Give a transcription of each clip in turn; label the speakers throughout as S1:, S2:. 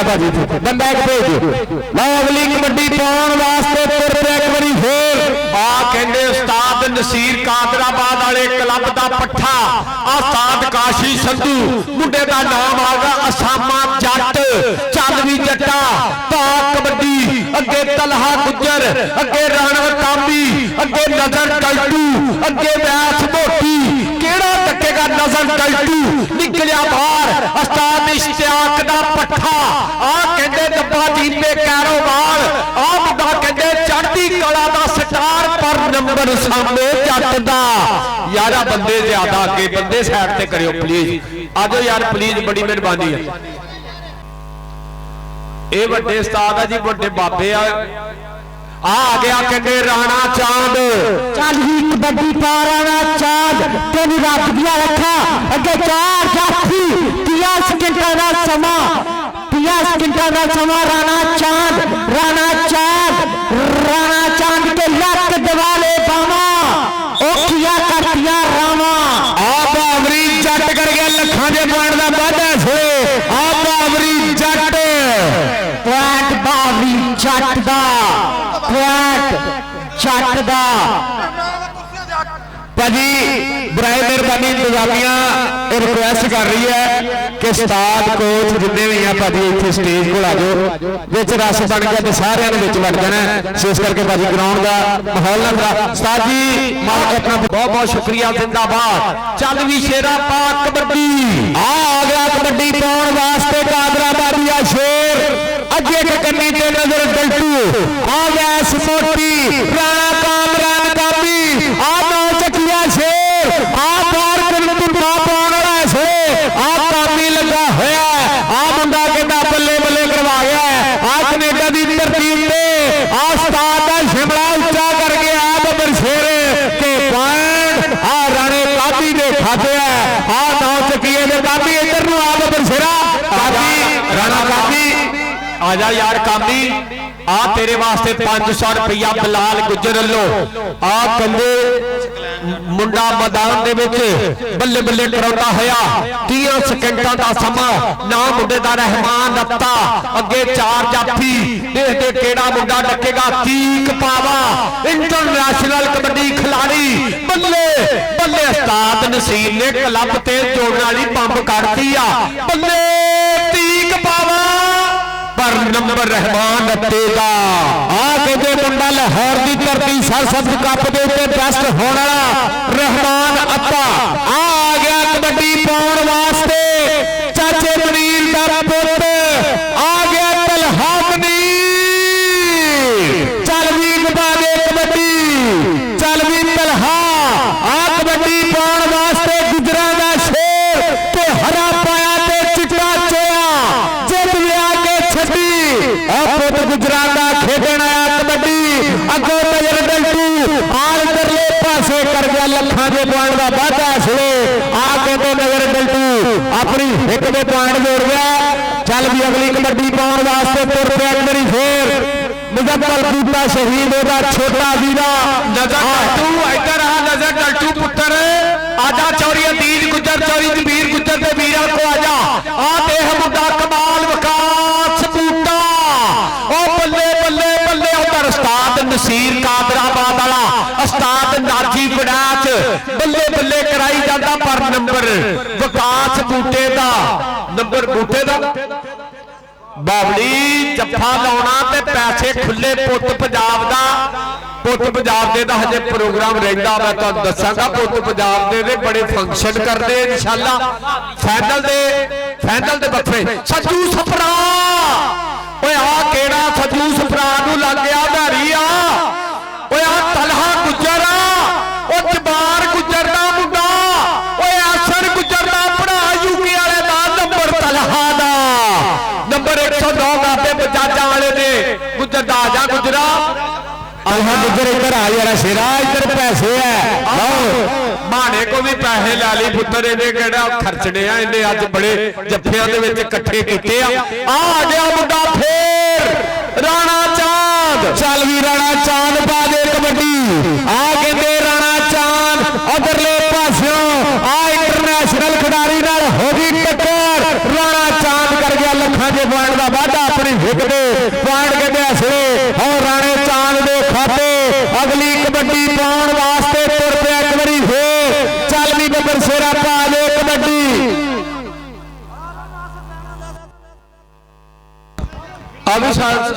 S1: भाजी बंदा एक भेज दो लो अगली कबड्डी पाउण वास्ते तुर पिया एक बारी फिर
S2: आ कहंदे उस्ताद नसीर कादराबाद वाले क्लब दा पट्ठा उस्ताद काशी संधू मुंडे दा नाम आ गया असामा जट चल भी जट्टा ता कबड्डी अगे तलहा गुजर अगे राणा तांबी अगे नजर टल्टू अगे व्यास मोटी केड़ा टकेगा नजर टल्टू निकलिया बाहर उस्ताद इश्तियाक दा पट्ठा आ कहंदे डब्बा जीते कारोबार आ मुंडा कहंदे चढ़दी कला दा स्टार पर नंबर सामने जट दा यारा बंदे ज्यादा अगे बंदे साइड ते करियो प्लीज आजो यार प्लीज बड़ी मेहरबानी है ये वड्डे उस्ताद है जी वड्डे बाबे आ गया कहते राणा चांद
S1: चल ही कबड्डी पा राणा चांद तेन रब दिया रखा अगे 4 जाफी 30 सेकंड का समा 30 सेकंड का समा राणा चांद के लक दिवाले बामा ओखिया करतिया रामा
S2: आ बावरी जट कर गया लखां दे पॉइंट दा वाधा से आ बावरी जट
S1: पॉइंट बावरी जट दा जट दा
S2: भाजी बराए मेहरबानी इंतजामिया रिक्वेस्ट कर रही है कि उस्ताद कोच जिन्ने भी हैं भाजी इतने स्टेज को आ जाओ विच रश बन गया तो सारे ने विच वड़ जाना सो इस करके भाजी ग्राउंड का माहौल ना उस्ताद जी मालिक अपना बहुत बहुत शुक्रिया जिंदाबाद चल भी शेरा पा कबड्डी
S1: आ गया कबड्डी पाउण वास्ते कादराबादिया शेर अगे कन्नी ते नजर डल्टू आ गया मोटी राणा कामरान कामी आ नौ चकिया शेर आ पार करतू ना पाउण वाला शेर आ कामी लगा होया आ मुंडा कहंदा बल्ले बल्ले करवा गया आ कनेडा दी तरतीब ते आ उस्ताद दा शिमला उच्चा करके आ बबर शेर के पॉइंट आ राणे कामी दे खाते है आ नौ चकिए दे कामी इधर नु आ बबर शेरा
S2: कामी राणा कामी आजा यार कामी आ तेरे वास्ते 500 रुपया बिलाल गुजर लो आ कंदे मुंडा मैदान दे विच बल्ले बल्ले कराउंदा होया 30 सेकंडां दा समा ना मुंडे दा रहमान रत्ता अगे 4 जाफी देखदे केड़ा मुंडा डकेगा तीक पावा इंटरनेशनल कबड्डी खिलाड़ी बल्ले बल्ले उस्ताद नसीर ने क्लब ते जोड़न वाली बंब काटती आ बल्ले तीक पावा पर नंबर रहमान रत्तेगा
S1: आ कहते मुंडा लाहौर की धरती सरसद कप के उत्ते बेस्ट होने वाला रहमान अत्ता आ गया कबड्डी पाउण वास्ते चाचे मनीर दा पुत आ गया तलहा मनीर चल भी दबा दे कबड्डी चल भी तलहा आ कबड्डी पाउण वास्ते गुजरा दा शेर ते हरा पाया ते चिट्टा चोया जित लिया के छड्डी पुत गुजरात का खेडण आया कबड्डी अगो नजर डल्टू आल करले पासे कर गया लखां के पॉइंट का वाधा इसलिए आ कहते नजर डल्टू अपनी एक दे पॉइंट जोड़ गया चल भी अगली कबड्डी पाउण वास्ते तुर पिया एक बारी फिर मुजफ्फर बूटा शहीद होगा छोटा वीरा
S2: नजर डल्टू इधर आ नजर डल्टू पुत्र आजा चौरी अदीज गुजर चौरी जबीर गुजर ते वीरा को आजा आ देह मुंडा कमाल वकास बूटा ओ बल्ले बल्ले बल्ले उधर उस्ताद नसीर कादराबाद वाला उस्ताद नाजी बड़ाच बल्ले बल्ले कराई जाता पर नंबर वकास बूटे दा नंबर बूटे दा बावली जफा लाउणा ते पैसे खुले पुत पंजाब दा पुत पंजाब दे दा हजे प्रोग्राम रहिंदा मैं तुहानू दसांगा पुत पंजाब दे बड़े फंक्शन करदे इंशाअल्लाह फाइनल दे बक्फे सजू सपरा ओए आ केड़ा सजू सपरा नू लग गया धारी आ ओए आ तलहा गुजर आ ओ जबार गुजर दा मुंडा ओए आसन गुजर दा भरा यूके वाले दा नंबर तलहा दा नंबर 109 गाते बजाजा वाले ने गुजर दा आजा गुजरा
S1: आहा गुजर इधर आ यार शेरा इधर पैसे है
S2: माने को भी पैसे ला ली पुत्र इन्हें केड़ा खर्चने आ इन्हें अज बड़े जफियां दे विच इकट्ठे कीते आ गया मुंडा फिर राणा चांद
S1: चल भी राणा चांद पा दे कबड्डी आ कहते राणा चांद उधरले पासों आ इंटरनेशनल खिडारी नाल हो गई टक्कर राणा चांद कर गया लखां के पॉइंट का वाधा पाउण वास्ते तुर पिया एक बारी फिर चल भी बब्बर शेरा पा दे कबड्डी
S2: अभी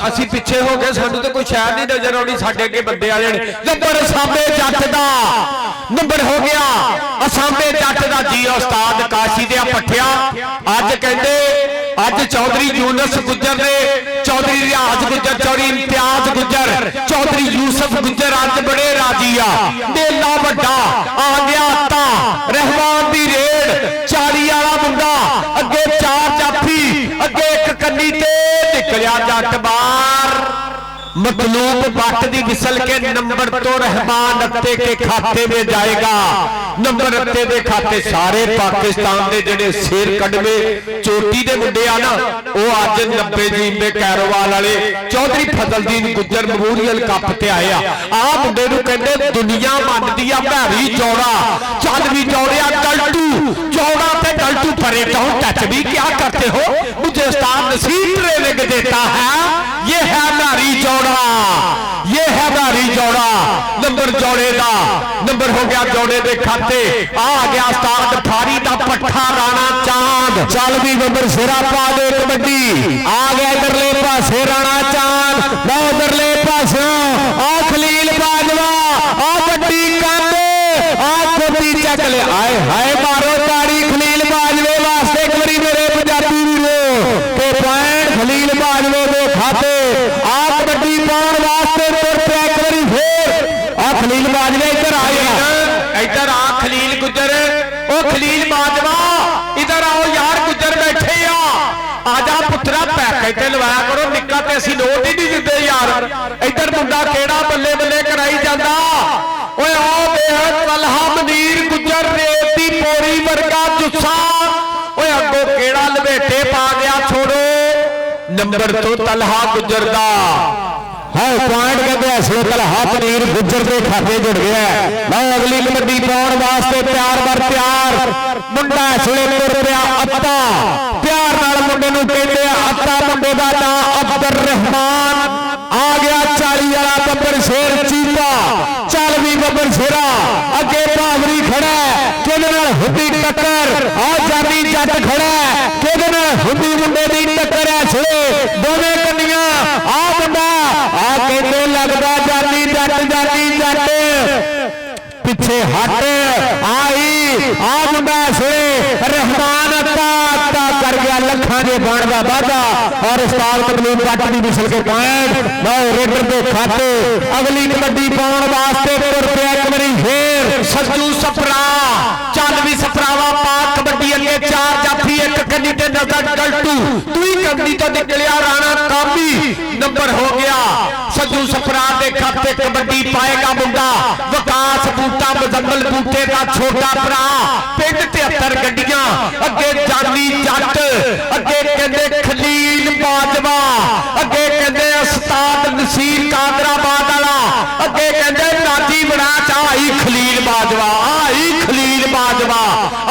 S2: असी पिछे हो गए सानू तो कोई शायद नहीं नजर आनी साडे अगे बंदे आ जाने नंबर असामे जट दा नंबर हो गया असामे जट दा जी उस्ताद काशी दे पठिया अज कहंदे अज चौधरी यूनस गुज्जर ने चौधरी रियाज गुज्जर चौधरी इम्तियाज गुज्जर चौधरी यूसुफ गुज्जर अज बड़े राजी आ मेला वड्डा आ गया ता रहमान दी रेड 40 वाला मुंडा अगे 4 जाफी अगे एक कन्नी ते निकलिया जट बार मतलूब बट दी विसल के नंबर तो रहमान अत्ते के खाते में जाएगा नंबर अत्ते दे खाते सारे पाकिस्तान दे जेडे शेर कड़वे चोटी दे मुंडे आ ना वो अज 90 जीन दे कैरोवाल वाले चौधरी फजलदीन गुज्जर मेमोरियल कप ते आए आ मुंडे नूं कहंदे दुनिया मनदी आ भैरी चौड़ा चल भी चौड़िया गलटू चौड़ा ते गलटू परे डोंट टच भी क्या करते हो मुझे उस्ताद नसीर ट्रेनिंग देता है ये है नारी चौड़ा ये है नारी चौड़ा नंबर जोड़े का नंबर हो गया जोड़े दे खाते आ गया उस्ताद फारी दा पट्ठा राणा चांद
S1: चल भी बब्बर शेरा पा दे कबड्डी आ गया इधरले पासे राणा चांद लो उधरले पासे आ खलील बाजवा आ बड्डी कांदे आ कोटी चक ले आए हाय मारो ताड़ी खलील बाजवे वास्ते एक बारी मेरे पंजाबी वीरो के पॉइंट खलील बाजवे दे खाते आ कबड्डी पाउण वास्ते तुर पिया एक बारी फिर आ खलील बाजवे इधर
S2: आ खलील गुज्जर ओ खलील बाजवा इधर आओ यार गुज्जर बैठे आजा पुत्रा पैके ते लवाया करो निक्का ते असीं नोट ही नहीं दिंदे यार इधर मुंडा केड़ा बल्ले बल्ले कराई जांदा ओए आओ बेहद तलहा मनीर गुज्जर रेत दी पोरी वर्गा जुस्सा ओए अगो केड़ा लवेटे पा गया छोड़ो नंबर तो तलहा गुज्जर दा
S1: है पॉइंट कहते हैं तलहा पनीर गुज्जर के खाते जुड़ गया लो अगली कबड्डी पाउण वास्ते प्यार बर प्यार मुंडा सुले तुर पिया अत्ता प्यार नाल मुंडे नूं कहंदे अत्ता मुंडे दा नाम अब्दुर रहमान आ गया 40 वाला बब्बर शेर चीता चल भी बब्बर शेरा अगे भावरी खड़ा किहदे नाल हुंदी टक्कर आ जानी जट खड़ा किहदे नाल हुंदी मुंडे दी टक्कर है सुले दोवें कन्नियां आ मुंडा आ कहते लगदा जानी जट पिछे हट आई आ मुंडा सुने रहमान अत्ता कर गया लखा के बण का वादा और उस्ताद मतलूब बट की मिसल के पॉइंट लो रेडर के खाते अगली कबड्डी पाउण वास्ते तुर पिया एक बारी फिर
S2: सज्जू सफरा चल भी सफरावा पा कबड्डी अगे 4 जाफी एक कन्नी ते नजर गलटू दुई कन्नी तो निकलिया राणा कामी नंबर हो गया सज्जू सफरा दे खाते कबड्डी पाएगा मुंडा विकास बूटा मुजम्मल बूटे का छोटा भरा पिंड 73 गड्डियां अगे जानी जट अगे कहंदे खलील बाजवा अगे कहंदे उस्ताद नसीर कादराबाद वाला अगे कहंदे नाजी बना आई खलील बाजवा आई खलील बाजवा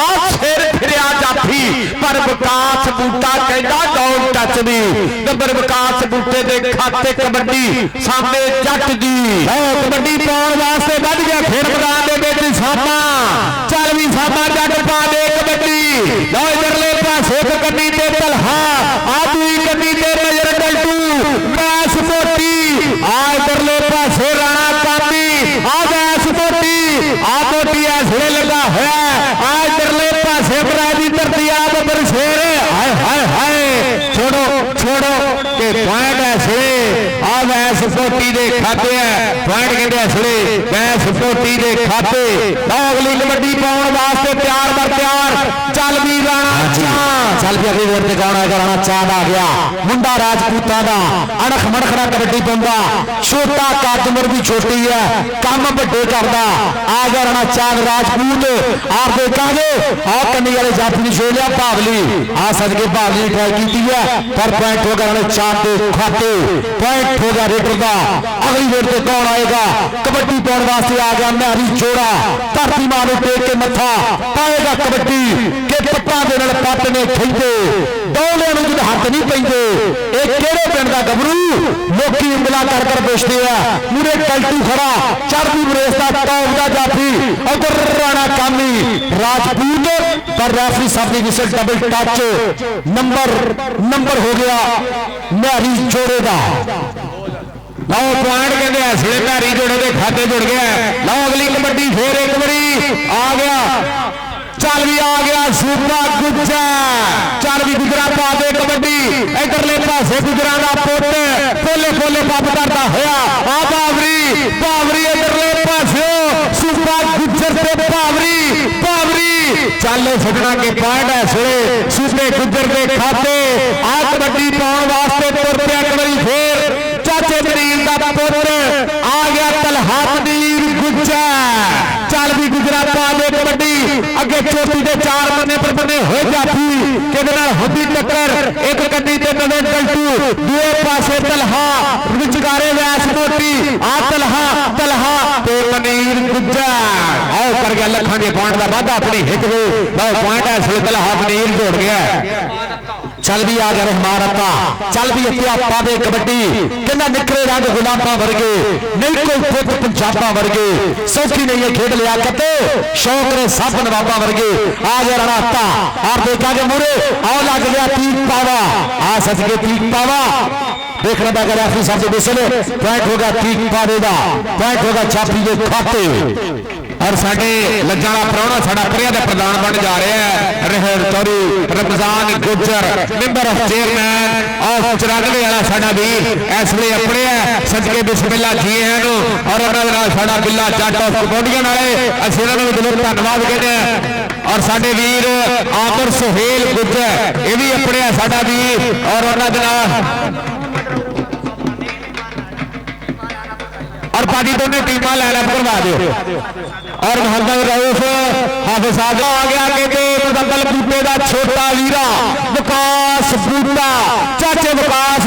S2: आ सिर फिरिया जाफी पर विकास बूटा कहंदा डोंट टच मी नंबर विकास बूटे दे खाते कबड्डी सामने जट दी
S1: कबड्डी पाउण वास्ते वध गया फिर मैदान दे विच सामा चल भी सामा जट पा दे कबड्डी लो इधरले पासे एक कन्नी ते तलहा आ दूई कन्नी ते नजर गलटू मैस मोटी आ इधरले पासे राणा कामी आ मैस मोटी आ मोटी ऐसले लगा होया आ इधरले पासे बरादी धरती आ बब्बर शेर हाय हाय हाय छोड़ो छोड़ो के पॉइंट ऐसे आ मैस मोटी दे खाते है पॉइंट कहते ऐसले मैस मोटी दे खाते अगली कबड्डी पाउण वास्ते प्यार बर प्यार चल भी राणा चल भी अगली वर्ते कौन आएगा राणा चांद आ गया मुंडा राजपूतां दा अणख मणखड़ा कबड्डी पाउंदा छोटा कद उमर भी छोटी है काम बड़े करदा आ गया राणा चांद राजपूत आप देखांगे आ कन्नी वाले जाफी ने छोड़ लिया भावली आ सदके भावली ने ट्राई की है पर पॉइंट होगा राणा चांद दे खाते पॉइंट होगा रेडर दा अगली वर्ते कौन आएगा कबड्डी पाउण वास्ते आ गया मैरी जोड़ा धरती मां नूं टेक के मत्था पाएगा कबड्डी कि पट्टा दे नाल पट ने खिंदे दौड़ियां नूं जद हथ नहीं पैंदे ये किहड़े पिंड दा गबरू लोकी उंगला कर पुछदे आ मूरे कल्टू खड़ा चढ़दी बरेस दा टॉप दा जाफी उधर राणा कामी राजपूत पर रेफरी साहब की विसल डबल टच नंबर हो गया मैरी जोड़े का लो पॉइंट कहते हसले मैरी जोड़े के खाते जुड़ गया लो अगली कबड्डी फिर एक बारी आ गया चल भी आ गया सूपा गुज्जा चल भी गुजरा पा दे कबड्डी इधरले पासे गुजरा का पुट पोले पोले पप करता होया आ बावरी इधरले पासे सूपा गुज्जर से बावरी चल सजना के पॉइंट है सूपे गुज्जर के खाते आ कबड्डी पाने वास्ते तुर पिया कबड्डी फिर चाचे मरीन का पुत्र आ गया तलहा मनीर गुज्जा चल भी गुजरा पा दे कबड्डी अगे चोटी के चार बने पर बने हो जाती कि होती टक्कर एक कड्डी ते नवे गलटू दूए पासे तलहा विचगारे वैस मोटी आ तलहा ते मनीर गुज्जा आओ कर गया लखां दे पॉइंट का वाधा अपनी हिट वे लो पॉइंट है इसलिए तलहा मनीर जोड़ गया चल भी आ गया रहमान अता चल भी इत्या पा दे कबड्डी कहना निकले रंग गुलाबा वर्गे नहीं कोई पुत पंजाबा वर्गे सौखी नहीं है खेड लिया कते शौक ने सब नवाबा वर्गे आ गया राणा अता और देखा के मुरे आओ लग गया तीक पावा आ सच के तीक पावा देखना था रेफरी साहब से बिसले पॉइंट होगा तीक पावे का पॉइंट होगा छापी के खाते और साडे लज्जा वाला प्राहुणा साडा प्रिया दा प्रधान बन जा रहा है रहर Chauri Ramzan Gujjar member of chairman of 94 वाला साडा वीर इस वे अपने सदके बिस्मिल्लाह जी हैं और उन्होंने नाल साडा बिल्ला जट ऑफ कबड्डियां वाले असि उन्हां नूं दिलों धन्नवाद कहते हैं और साडे वीर आमर सुहेल गुज्जर ये भी अपने साडा वीर और उन्हां दे नाल और बाकी दोनों टीमां लाइन करवा दो और मोहम्मद रऊफ हाफिज साहब आ गया कहते मुदम्मल बूटे का छोटा वीरा विकास बूटा चाचे विकास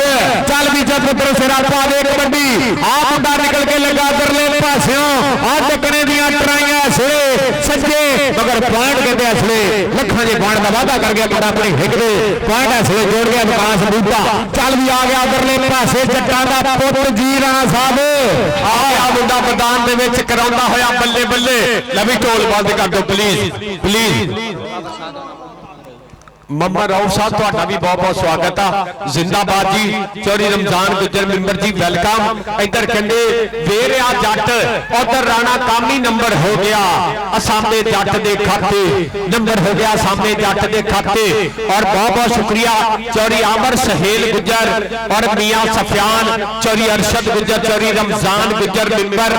S1: चल भी जब पुत्र सिरा पा दे कबड्डी आ मुंडा निकल के लगा करले पासियों आ टकने दियां ट्राइयां सिरे सज्जे मगर पॉइंट कहते असले लखां दे पॉइंट का वादा कर गया बड़ा अपनी हिट दे पॉइंट असले जोड़ गया विकास बूटा चल भी आ गया उधरले पासे जट्टां दा पुत्र जी राणा साहब आ मुंडा मैदान दे विच कराउंदा होया बल्ले बल्ले लवी ढोल बंद कर दो प्लीज मोहम्मद रऊफ साहब तुहाडा भी बहुत बहुत स्वागत है जिंदाबाद जी चौरी रमजान गुज्जर मेंबर जी वेलकम इधर कहंदे वेरिया जट उधर राणा कामी नंबर हो गया असामे जट दे खाते नंबर हो गया सामने जट दे खाते और बहुत बहुत शुक्रिया चौरी आमर सहेल गुज्जर और मियां सफियान चौरी अरशद गुज्जर चौरी रमजान गुज्जर मेंबर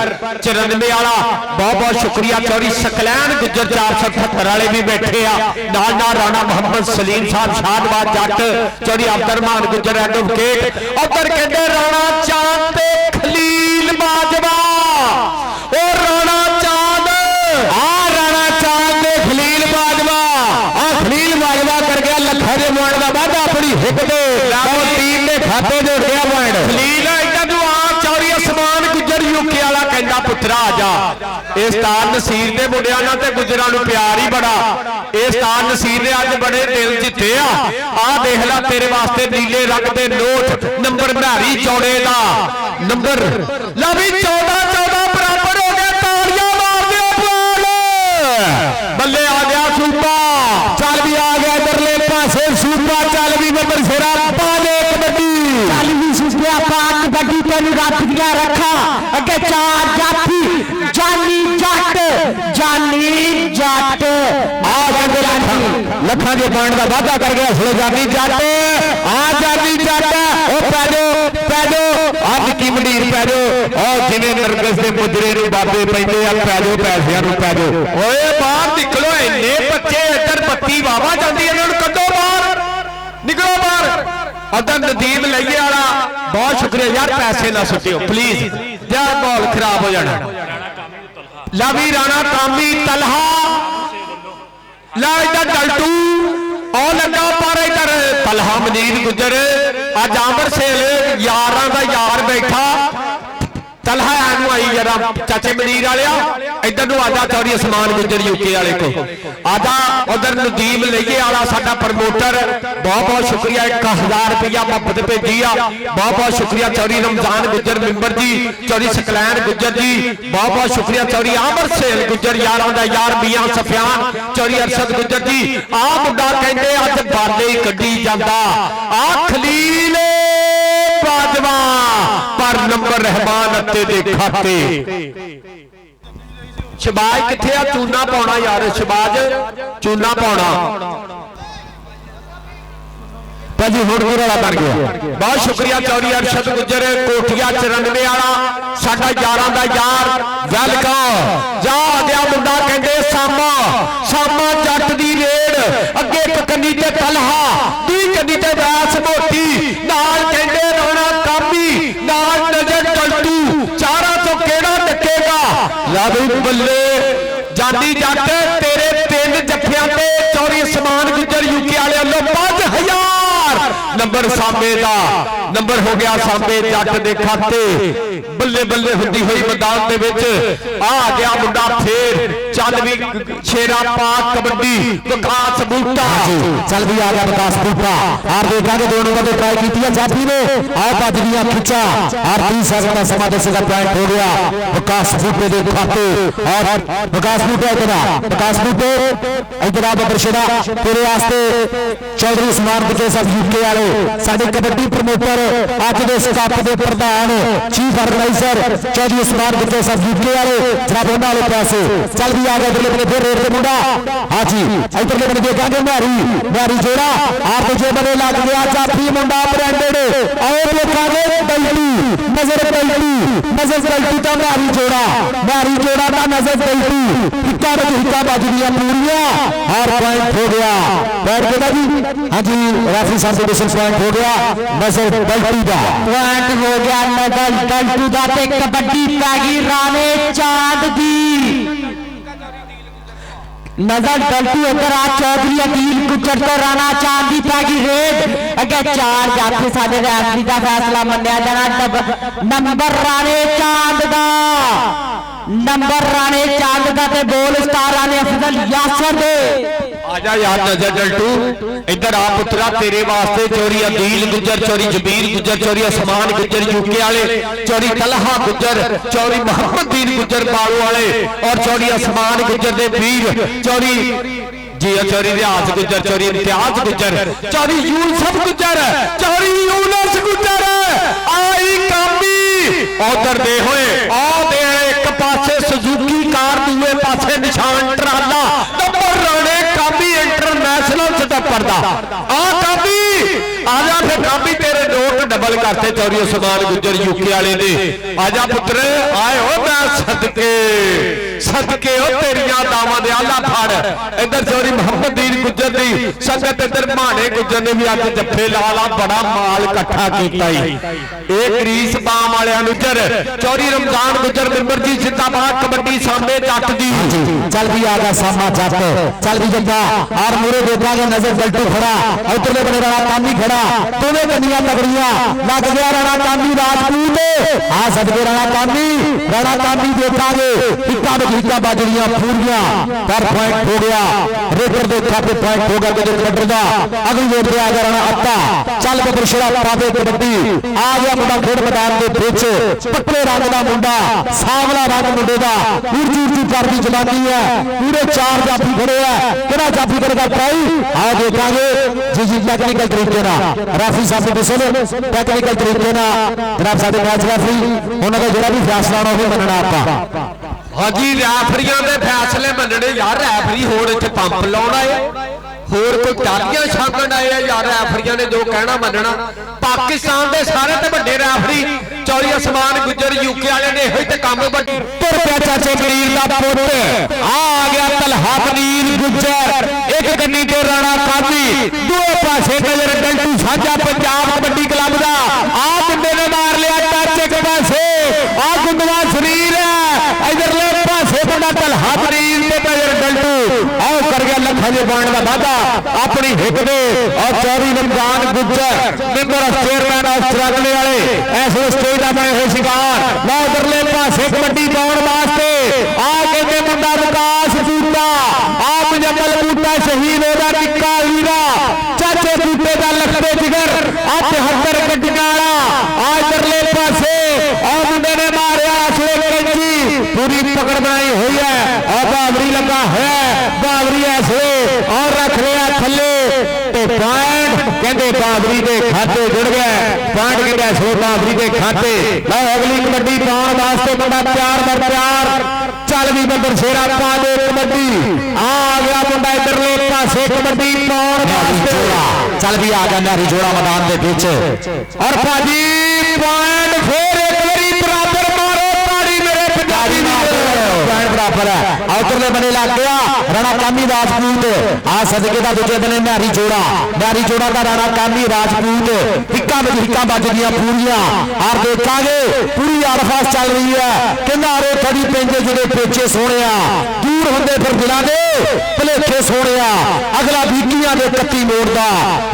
S1: 94 वाला बहुत बहुत शुक्रिया चौरी सकलैन गुज्जर 478 वाले भी बैठे आ नाल राणा मोहम्मद सलीम साहब शाहबाद जट चौरी अब्दुरमान गुज्जर एडवोकेट उधर कहते राणा चांद ते खलील बाजवा और राणा चांद राणा चांद ते खलील बाजवा खलील बाजवा कर गया लखा दे पॉइंट का वादा अपनी हिट दे टीम ने खाते जोड़ गया पॉइंट खलील इधर आ चौरी आसमान गुज्जर यूके वाला कहता पुत्रा आ जा इस तार नसीर के मुंडिया नाल ते गुज्जरां नूं प्यार ही बड़ा इस तार नसीर ने अज बड़े दिल जिते आ देख ला तेरे वास्ते नीले रंग के नोट नंबर भरारी चौड़े का नंबर ला भी 14 बराबर हो गया तालियां मार दिओ बॉल बल्ले आ गया सूपा चल भी आ गया इधरले पासे सूपा चल भी नंबर सिरा पा दे कबड्डी चल भी सूपा पा कबड्डी तेन रख दिया रखा अगे चार जाफी जानी जट आ लखा के पॉइंट का वादा कर गया इसलिए जानी जट आ जानी जट पैदो आ निक्की मंडीर पैदो और जिवें नरगस के मुजरे नूं बाबे पैंदे आ पैदो पैसिਆਂ नूं पैदो ओए बाहर निकलो इन्ने बच्चे इधर बत्ती वावा जांदी इन्हां नूं कड्डो बाहर निकलो बाहर उधर नदीम लइए वाला बहुत शुक्रिया यार पैसे ना सुटियो प्लीज यार माहौल खराब हो जाना लवी राणा कामी तलहा ला इधर डल्टू और लगा पर इधर तलहा मनीर गुज्जर अज आमर सेल यारां दा यार बैठा तलहा
S2: आई जरा चाचे मनीर वालिया इधर नूं आजा चौरी असमान गुजर यूके वाले को आजा उधर नदीम लेइए वाला साडा प्रमोटर बहुत बहुत शुक्रिया 1000 रुपया मुफ्त भेजी आ बहुत बहुत शुक्रिया चौरी रमजान गुजर मेंबर जी चौरी सकलैन गुजर जी बहुत बहुत शुक्रिया चौरी आमर सेल गुजर यारां दा यार मियां सफियान चौरी अरशद गुजर जी आ मुंडा कहंदे अज बाले ही कड्डी जांदा आ खलील बाजवा पर नंबर रहमान अत्ते दे खाते शबाज किथे आ चूना पाउणा यार शबाज चूना पाउणा
S1: भाजी हुण वाला बन गया
S2: बहुत शुक्रिया चौरी अरशद गुजर कोठिया 94 वाला साडा यारां दा यार वेलकम जा दिया मुंडा कहंदे सामा सामा जट दी रेड़ अगे एक कन्नी ते तलहा दी कन्नी ते वैस मोटी नाल कहंदे राणा कामी नाल नजर टल्टू चारां तो केड़ा टकेगा लादू बल्ले जांदी जट तेरे 3 जफियां ते चौरी समान गुजर यूके वाले वालों 5000 नंबर सामे दा नंबर हो गया सामे जट दे खाते बल्ले बल्ले हुंदी होई मैदान दे विच आ गया मुंडा फिर चल भी शेरा पाक कबड्डी विकास बूटा
S1: चल भी आ गया विकास बूटा और देखा कि दोनों ने ट्राई की है जाफी ने आ बजरियां खिंचा और 30 सेकंड का समय दस का पॉइंट हो गया विकास बूटे दे खाते और विकास बूटे विकास बूटे इधर बबर शेरा तेरे वास्ते चौधरी उस्मान गुजर साहब यूके वाले साडे कबड्डी प्रमोटर अज दे इस कप दे प्रधान चीफ ऑर्गेनाइजर चौधरी उस्मान गुजर साहब यूके वाले जनाब उन्हां वाले पैसे चल भी आ गया इधरले बने फिर रेड ते मुंडा हां जी इधरले बने देखांगे मारी जोड़ा आप जो बने लग गया जाफी मुंडा ब्रांडेड और देखांगे बल्टी नजर बल्टी तो मारी जोड़ा ना नजर बल्टी हिक्का बाजरियां पूरियां और पॉइंट हो गया बैठ गया जी हां जी रेफरी साहब से डिसीजन पॉइंट हो गया नजर बल्टी का पॉइंट हो गया नजर बल्टी दा ते कबड्डी पैगी राणे चांद दी नजर डल्टू उधर आ चौधरी अकील गुजर तो राणा चांद दी पैगी रेड अगे 4 जाफी साडे रेफरी दा फैसला मन्निया जाना नंबर राणे चांद दा ते बोल स्टार राणे अफजल यासर दे
S2: आजा यार नजर डल्टू इधर आ पुत्रा तेरे वास्ते चौरी अदील गुजर चौरी जबीर गुजर चौरी असमान गुजर यूके वाले चौरी तलहा गुजर चौरी मोहम्मद दीन गुजर बालू वाले और चौरी असमान गुजर दे वीर चौरी जी चौरी रियाज गुजर चौरी इम्तियाज गुजर चौरी यूसुफ गुजर चौरी यूनुस गुजर आई कामी उधर दे होए आ दे एक पासे सुजुकी कार दूए पासे निशान ट्राला नंबर राणे कामी इंटरनेशनल स्टैपर दा आ कामी आजा फिर कामी तेरे नोट डबल करते चौरी उस्मान गुजर यूके वाले ने आजा पुत्र आए हो मैं सदके हो तेरियां दावां दे आला फड़ इधर चौरी मोहम्मद दीन गुजर दी संगत इधर माने गुजर ने भी अज जफे लाला बड़ा माल इकट्ठा कीता ही एक रीस बाम वाले गुजर चौरी रमजान गुजर मेंबर जी जिंदाबाद कबड्डी सामने जट दी
S1: चल भी आ गया सामा जट चल भी जंदा और मुरे देखा गया नजर डल्टू खड़ा उधरले बने राणा कामी खड़ा दोनों कन्नियां तगड़ियां लग गया राणा कामी राजपूत आ सदके राणा कामी देखांगे हिक्का बाजरियां पूरियां पर पॉइंट हो गया रेडर दे खाते पॉइंट हो गया गुजर कबड्डी दा अगली वेट पे आ गया राणा अत्ता चल बबर शेरा पावे कबड्डी आ गया मुंडा खेड मैदान दे विच पक्के रंग दा मुंडा सावला रंग मुंडे दा ऊंची कर दी जवानी है पूरे 4 जाफी खड़े है केड़ा जाफी करेगा ट्राई आ देखांगे जी टेक्निकल तरीके ना रेफरी साहब ने दसो टेक्निकल तरीके ना जनाब साडे मैच रेफरी उन्हां दा जेड़ा भी फैसला होना वो मनना आपां
S2: हाँ जी रैफरियां दे फैसले मनने यार रैफरी होर इत्थे पंप लाउणा है होर कोई टालियां छाकण आए यार रैफरियां ने जो कहना मनना पाकिस्तान दे सारे ते वड्डे रैफरी चौरी असमान गुजर यूके वाले ने होई ते काम बड़ी
S1: तुर पिया चाचे करीर दा पुੱਤ आ गया तलहा नील गुजर एक कन्नी तो राणा कामी दो पासे नजर डल्टू साझा पंजाब कबड्डी क्लब दा आ मुंडे ने मार लिया टच एक पासे आ गुंदवा शरीर है इधरले पासे बड़ा तलहा नील ते नजर डल्टू आओ कर गया लखा जे पॉइंट का वाधा अपनी हिट दे और 24 Ramzan Gujjar member of chairman of चरागले वाले ऐसे स्टेज का बने हुए शिकार लो उधरले पासे कबड्डी पाउण वास्ते आ कहते मुंडा विकास बूटा आप जबल बूटा शहीद होदा टिक्का वीरा चाचे बूटे का लखते जिगर आ 73 गड्डियां वाला आ इधरले पासे और मुंडे ने मारिया असले कैंची पूरी पकड़ बनाई हुई है और बावरी लगा है बावरी ऐसे और रख लिया थले तो पॉइंट कहते बावरी के खाते जुड़ गए पॉइंट कहते सो बावरी के खाते लो अगली कबड्डी पाउण वास्ते बड़ा प्यार बर प्यार चल भी बंदर शेरा पा दे कबड्डी आ गया मुंडा इधरले पासे कबड्डी पाउण वास्ते चल भी आ गया नारी जोड़ा मैदान के पीछे और भाजी पॉइंट फिर एक बारी बराबर मारो ताड़ी मेरे पंजाबी पॉइंट बराबर है उधरले बने लग गया राणा कामी राजपूत आ सदके का दूजे बने नारी जोड़ा का राणा कामी राजपूत हिक्का में हिक्का बज गया पूरियां और देखा पूरी आरफास चल रही है किनारे थोड़ी पेंजे जुड़े पेचे सोने दूर होंगे फिर दिला दे भलेखे सोने अगला बीकियां दे कत्ती मोड़दा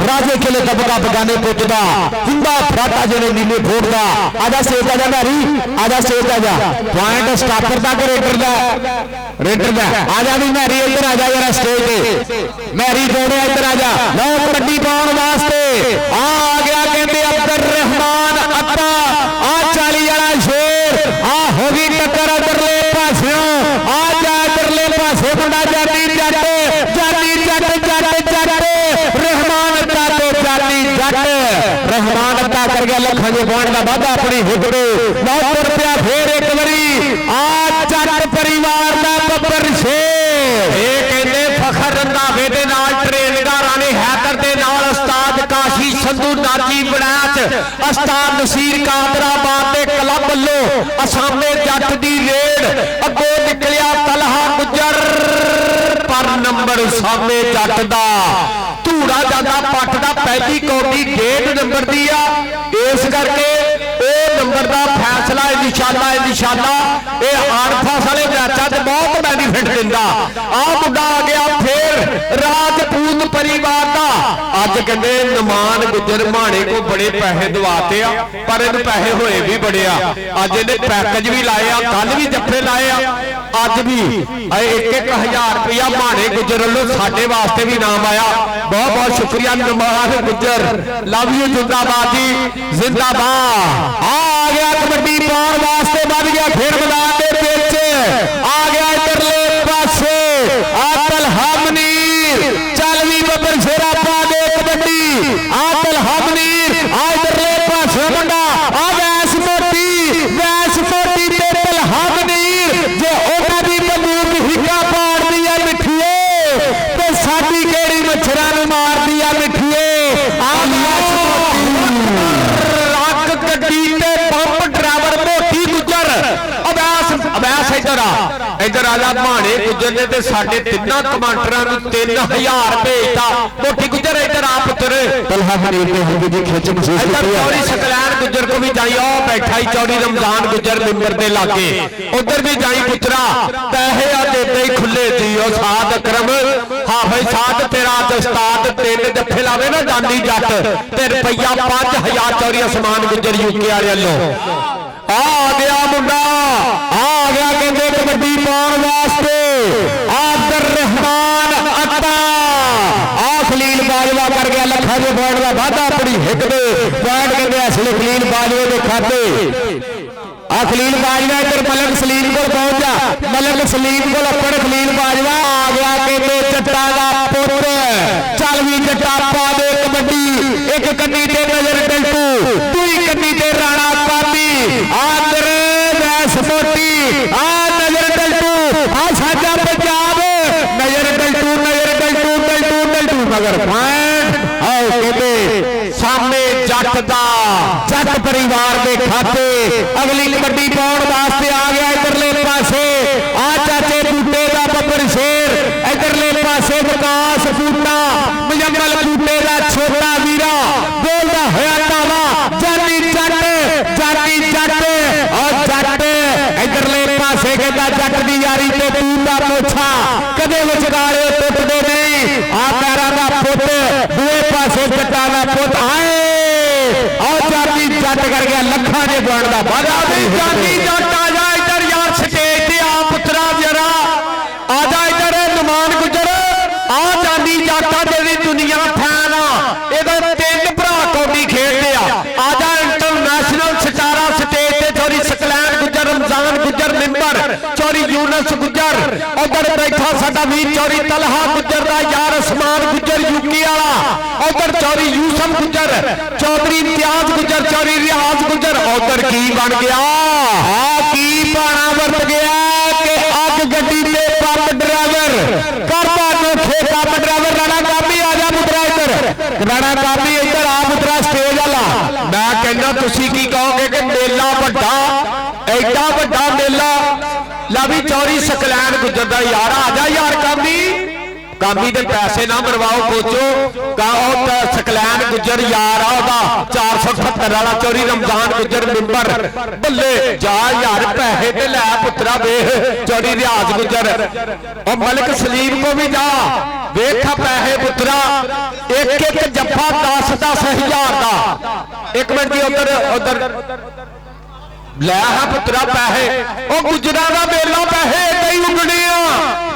S1: राजे किले दबका बगाने पुटदा हिंदा फराटा जेने नीले फोड़दा आजा सेव आजा नारी आजा सेव आजा पॉइंट स्टापर दा रेडर दा आजा भी नारी इधर आजा जरा स्टेज पे नारी जोड़े इधर आजा लो कबड्डी पाउण वास्ते आ गया कहते अब्दुल रहमान अत्ता आ 40 वाला शेर आ होगी टक्कर उधरले पासियों आ जा इधरले पासे मुंडा जानी जट रहमान अत्ता तो जानी जट रहमान अत्ता कर गया लखा जे पॉइंट का वाधा अपनी हिगड़े 900 रुपया फिर एक बारी आ जट परिवार का बब्बर शेर
S2: ये कहते फखर रंधावे दे नाल ट्रेनर राणे हैदर दे नाल उस्ताद काशी संधू नाजी बनाच उस्ताद नसीर कादराबाद दे क्लब ਵੱਲੋਂ असामे जट दी रेड अगो निकलिया तलहा गुजर पर नंबर सामे जट दा धूड़ा जाता पट दा पहली कौडी 1.5 नंबर दी आ इस करके नंबर का फैसला इंशाअल्लाह ये आरफास वाले मैचा च बहुत बेनीफिट दिंदा आ मुंडा आ गया फिर राजपूत परिवार का अज कहते नमान गुजर माणे को बड़े पैसे दवाते पर इन पैसे होए भी बड़े अज इन्हें पैकेज भी लाए कल भी जफे लाए अज भी 1-1 हज़ार रुपया माणे गुजर वालों साडे वास्ते भी नाम आया बहुत बहुत शुक्रिया नमान गुजर लव यू जिंदाबाद जी जिंदाबाद
S1: आ गया कबड्डी पाउण वास्ते बन गया फिर मैदान के पीछे आ गया इधरले पासे आतल हमनीर चल भी बब्बर शेरा पा दे कबड्डी आतल हमनीर आ इधरले पासे मुंडा आ वैस मोटी ते तल हमनीर जे ओना दी बंदूक हिक्का पाड़ दिया मिठिए ते साडी केड़ी मच्छरां नूं मार दिया मिठिए आ
S2: इधर आजा माणे गुजर ने साडे तिन्ना कमांडरां नूं 3000 भेजता मोटी गुजर इधर आ पुत्र
S1: तलहा हनीर पे होगी जी खेच महसूस
S2: इधर चौड़ी सकलैन गुजर को भी जाई ओ बैठा ही चौड़ी रमजान गुजर मिंबर दे लागे उधर भी जाई पुत्रा पैसे आ देते ही खुले जी ओ साद अकरम हाफिज साद तेरा उस्ताद 3 जफे लावे ना जानी जट ते रुपया 5000 चौड़ी आसमान गुजर यूके वाले वालों
S1: आ गया मुंडा आ गया कहते कबड्डी पाउण वास्ते अब्दुल रहमान अत्ता आ खलील बाजवा कर गया लखा जे पॉइंट का वाधा अपनी हिट दे पॉइंट कहते असले खलील बाजवे के खाते आ खलील बाजवा इधर मलक सलीम को पहुंच जा मलक सलीम को अपने खलील बाजवा आ गया कहते जट्टा का पुत्र चल भी जट्टा पा दे कबड्डी एक कन्नी ते नजर डल्टू दूई कन्नी ते राणा कामी आदर वैस मोटी आ नजर डल्टू आ साजा पंजाब नजर डल्टू मगर पॉइंट आओ कहते सामने जट दा जट परिवार के खाते अगली कबड्डी पाउण वास्ते आ गया इधरले पासे आ चाचे बूटे का बब्बर शेर इधरले पासे विकास बूटा मुजम्मल बूटे का छोटा वीरा बोलता होया तावा जानी जट और जट इधरले पासे कहता जट दी यारी ते तू दा मोछा पट्ठा कदे विचगाले टुटदे नहीं आ पैरां दा पुट दूए पासे जट्टां दा पुट आए और जाती जट कर गया लखा ने बन दा बाजा
S2: जाती जट आ जा इधर यार स्टेज ते आ पुत्रा जरा आ जा इधर नमान गुजर आ जाती जटा जेदी दुनिया फैन आ एदा तीन भरा कौडी खेडदे आ जा इंटरनेशनल सितारा स्टेज ते चोरी सकलैन गुजर रमजान गुजर मिंबर चोरी यूनस गुजर उधर बैठा साडा वीर चोरी तलहा गुजर दा यार उस्मान गुजर यूके वाला उधर चोरी यूसफ गुजर चौधरी इम्तियाज गुजर चोरी रियाज गुजर उधर की बन गया
S1: की पाना वर्त गया कि अग गड्डी ते पंप ड्राइवर करता नोखे पंप ड्राइवर राणा कामी आ जा पुत्रा इधर राणा कामी इधर आ पुत्रा स्टेज वाला
S2: मैं कहना तुसी की कहोगे कि मेला वड्डा एडा वड्डा मेला ला भी चौरी सकलैन गुजर दा यार आ जा यार कामी दे पैसे ना मरवाओ कोचो सकलैन गुजर यार आ 478 वाला चौरी रमजान गुजर मिंबर बल्ले जा यार पैसे ते लै पुत्रा वेख चौरी रियाज गुजर और मलिक सलीम को भी जा वेखा पैसे पुत्रा एक एक जफा 10-10 हज़ार दा एक मिनट जी उधर उधर लै हा पुत्रा पैसे ओ गुजरा दा मेला पैसे नहीं उगने आ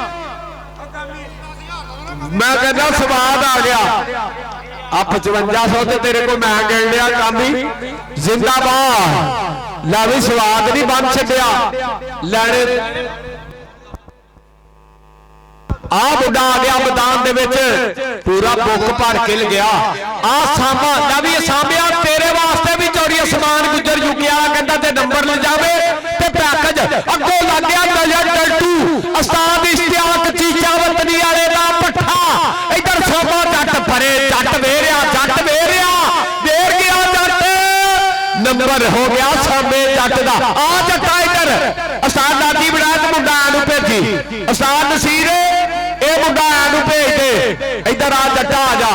S2: मैं कहना स्वाद आ गया आ 5500 ते तेरे को मैं गिन लिया कामी जिंदाबाद ला भी स्वाद नहीं बन छड्या लैने आ बुढ़ा आ गया मैदान दे विच पूरा बुक भर के गया आ सामा ला भी सामिया तेरे वास्ते भी चौड़ी आसमान गुजर चुकिया कहता ते नंबर ले जावे ते पैकेज अगों लग गया नजर टल्टू उस्ताद इश्तियाक चीचा वतनी वाले दा पट्ठा इधर सोमा जट भरे जट वेरिया वेर गया जट नंबर हो गया सामे जट दा आ जट्टा इधर उस्ताद दादी बनाया मुंडा नूं भेजी उस्ताद नसीर ए मुंडा नूं भेज दे इधर आ जट्टा आ जा